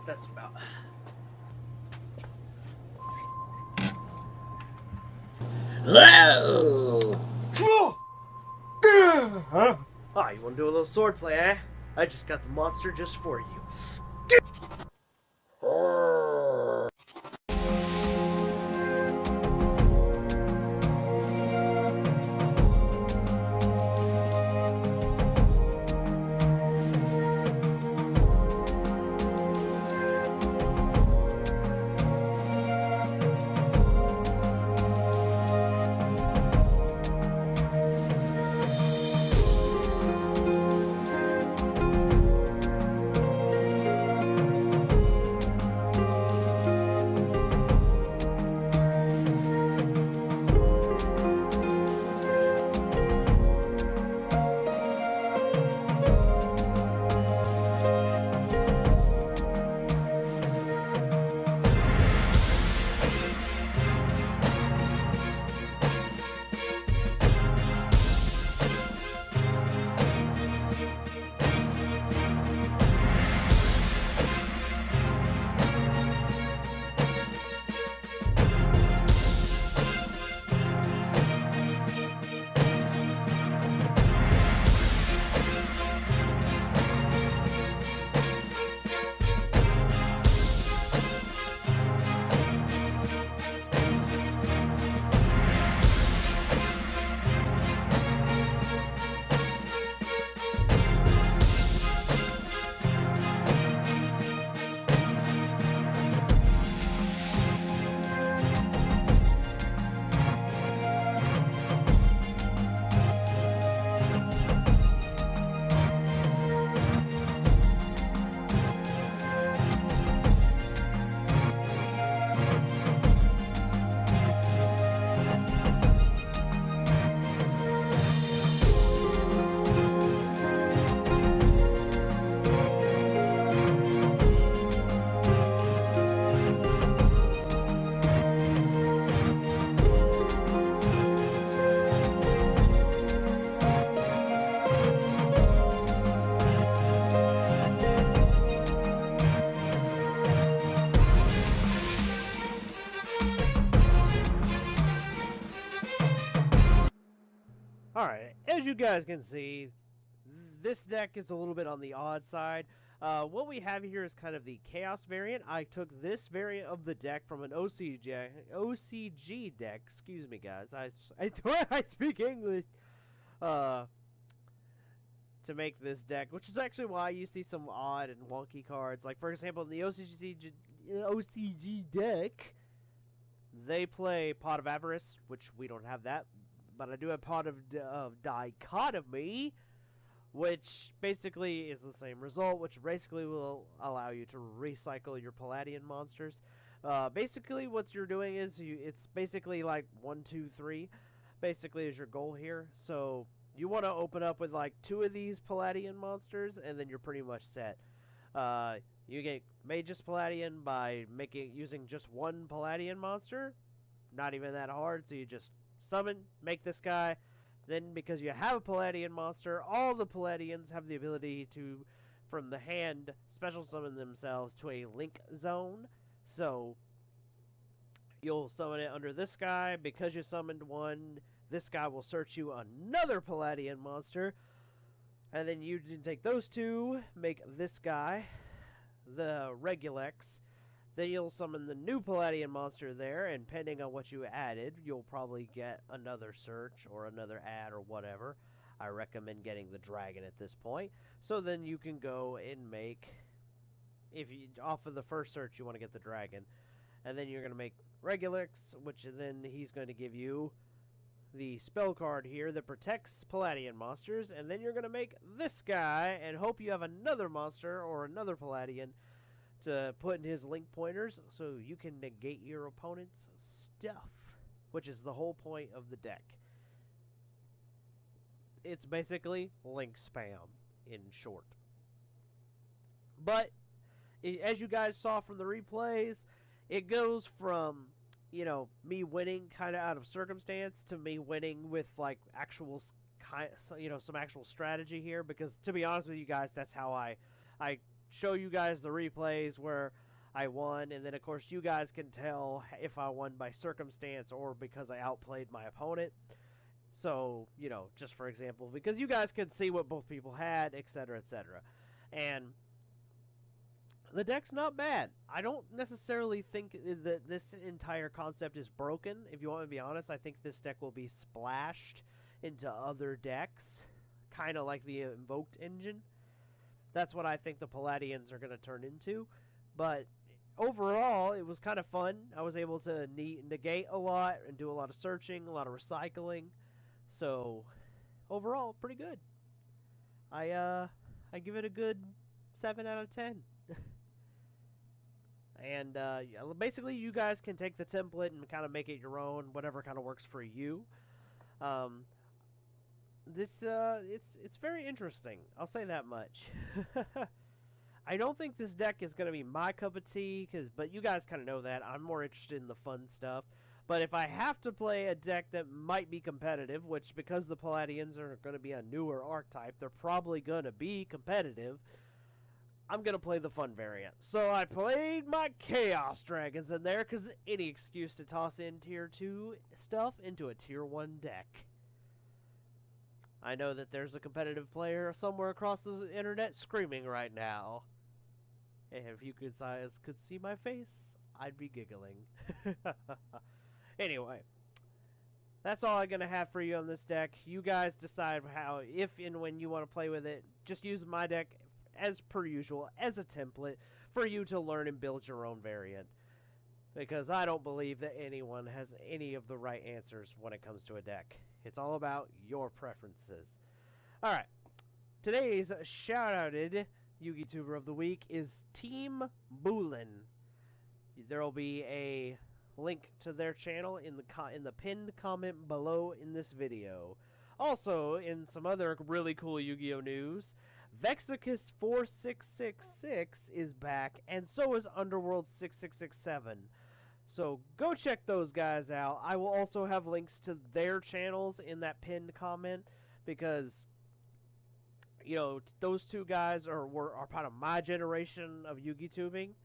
that's about. Whoa! Ah, you want to do a little swordplay, eh? I just got the monster just for you. Alright, as you guys can see, this deck is a little bit on the odd side. What we have here is kind of the Chaos variant. I took this variant of the deck from an OCG deck. Excuse me, guys. I speak English. To make this deck, which is actually why you see some odd and wonky cards. Like, for example, in the OCG deck, they play Pot of Avarice, which we don't have that. But I do have Pot of Dichotomy, which basically is the same result, which basically will allow you to recycle your Polladion monsters. Basically, what you're doing is it's basically like 1, 2, 3, basically is your goal here. So you want to open up with like 2 of these Polladion monsters, and then you're pretty much set. You get Magus Polladion by using just 1 Polladion monster. Not even that hard, so you just summon, make this guy. Then, because you have a Polladion monster, all the Polladions have the ability to, from the hand, special summon themselves to a link zone. So, you'll summon it under this guy. Because you summoned one, this guy will search you another Polladion monster. And then you can take those 2, make this guy, the Regulex. Then you'll summon the new Polladion monster there, and depending on what you added, you'll probably get another search or another add or whatever. I recommend getting the dragon at this point. So then you can go and make, if you off of the first search you want to get the dragon, and then you're going to make Regulix, which then he's going to give you the spell card here that protects Polladion monsters, and then you're going to make this guy and hope you have another monster or another Polladion to put in his link pointers so you can negate your opponent's stuff, which is the whole point of the deck. It's basically link spam, in short. But, as you guys saw from the replays, it goes from, you know, me winning kind of out of circumstance to me winning with, like, actual, you know, some actual strategy here. Because, to be honest with you guys, that's how I show you guys the replays where I won, and then of course you guys can tell if I won by circumstance or because I outplayed my opponent. So, you know, just for example, because you guys can see what both people had, etc., etc. And the deck's not bad. I don't necessarily think that this entire concept is broken. If you want to be honest, I think this deck will be splashed into other decks, kind of like the Invoked engine. That's what I think the Polladions are going to turn into. But overall, it was kind of fun. I was able to negate a lot and do a lot of searching, a lot of recycling. So, overall, pretty good. I give it a good 7 out of 10. And basically, you guys can take the template and kind of make it your own, whatever kind of works for you. It's very interesting. I'll say that much. I don't think this deck is going to be my cup of tea, but you guys kind of know that. I'm more interested in the fun stuff. But if I have to play a deck that might be competitive, which because the Polladions are going to be a newer archetype, they're probably going to be competitive, I'm going to play the fun variant. So I played my Chaos Dragons in there because any excuse to toss in Tier 2 stuff into a Tier 1 deck. I know that there's a competitive player somewhere across the internet screaming right now. And if you guys could see my face, I'd be giggling. Anyway, that's all I'm going to have for you on this deck. You guys decide how, if and when you want to play with it. Just use my deck as per usual, as a template for you to learn and build your own variant. Because I don't believe that anyone has any of the right answers when it comes to a deck. It's all about your preferences. Alright, today's shout-outed Yu-Gi-Tuber of the week is Team Boolin. There will be a link to their channel in the pinned comment below in this video. Also, in some other really cool Yu-Gi-Oh news, Vexicus 4666 is back, and so is Underworld 6667. So go check those guys out. I will also have links to their channels in that pinned comment because, you know, those two guys are part of my generation of Yu-Gi tubing.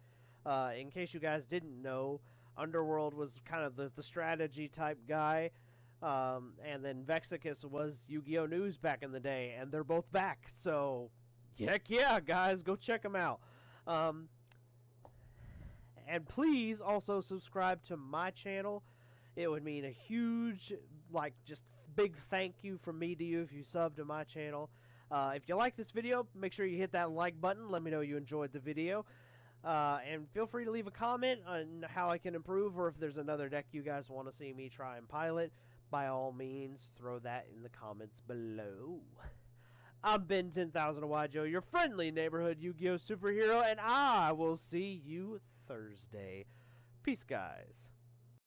In case you guys didn't know, Underworld was kind of the strategy type guy. And then Vexicus was Yu-Gi-Oh! News back in the day, and they're both back. So, heck yeah, guys, go check them out. And please also subscribe to my channel. It would mean a huge, just big thank you from me to you if you sub to my channel. If you like this video, make sure you hit that like button. Let me know you enjoyed the video. And feel free to leave a comment on how I can improve, or if there's another deck you guys want to see me try and pilot. By all means, throw that in the comments below. I'm Ben 10,000 Joe, your friendly neighborhood Yu-Gi-Oh! Superhero, and I will see you Thursday. Peace, guys.